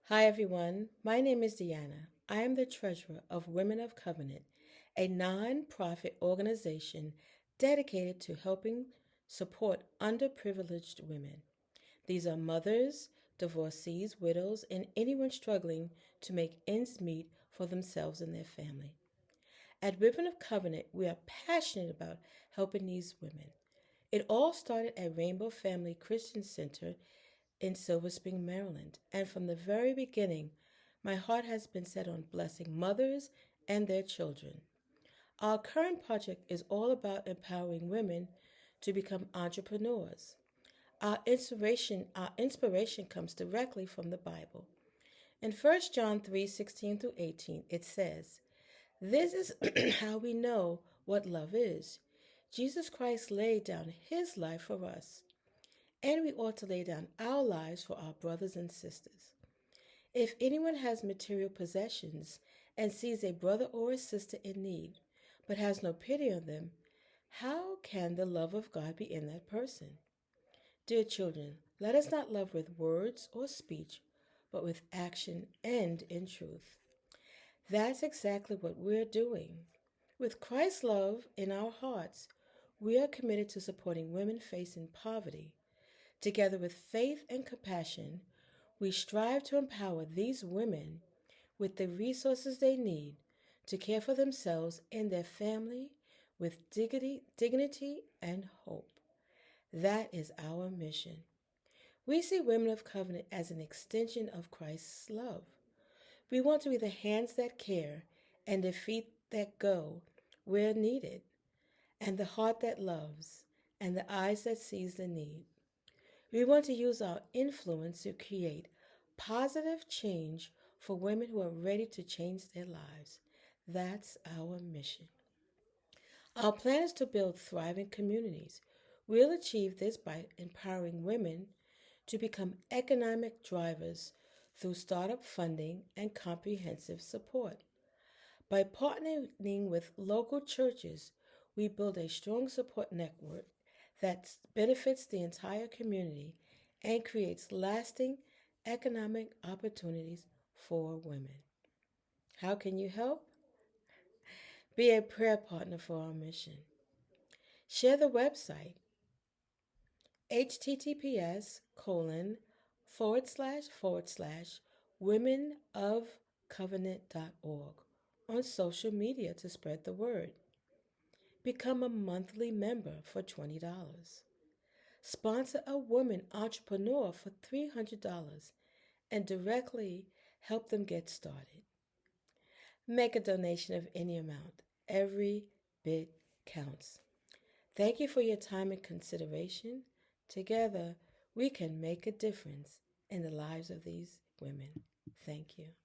Hi, everyone. My name is Deanna. I am the treasurer of Women of Covenant, a non-profit organization dedicated to helping support underprivileged women. These are mothers, divorcees, widows, and anyone struggling to make ends meet for themselves and their family. At Women of Covenant, we are passionate about helping these women. It all started at Rainbow Family Christian Center in Silver Spring, Maryland. And from the very beginning, my heart has been set on blessing mothers and their children. Our current project is all about empowering women to become entrepreneurs. Our inspiration comes directly from the Bible. In 1 John 3:16 through 18, it says, "This is how we know what love is. Jesus Christ laid down his life for us, and we ought to lay down our lives for our brothers and sisters. If anyone has material possessions and sees a brother or a sister in need, but has no pity on them, how can the love of God be in that person? Dear children, let us not love with words or speech, but with action and in truth." That's exactly what we're doing. With Christ's love in our hearts, we are committed to supporting women facing poverty. Together with faith and compassion, we strive to empower these women with the resources they need to care for themselves and their family with dignity and hope. That is our mission. We see Women of Covenant as an extension of Christ's love. We want to be the hands that care and the feet that go where needed, and the heart that loves and the eyes that sees the need. We want to use our influence to create positive change for women who are ready to change their lives. That's our mission. Our plan is to build thriving communities. We'll achieve this by empowering women to become economic drivers through startup funding and comprehensive support. By partnering with local churches, we build a strong support network that benefits the entire community and creates lasting economic opportunities for women. How can you help? Be a prayer partner for our mission. Share the website https:// womenofcovenant.org on social media to spread the word. Become a monthly member for $20. Sponsor a woman entrepreneur for $300 and directly help them get started. Make a donation of any amount. Every bit counts. Thank you for your time and consideration. Together, we can make a difference in the lives of these women. Thank you.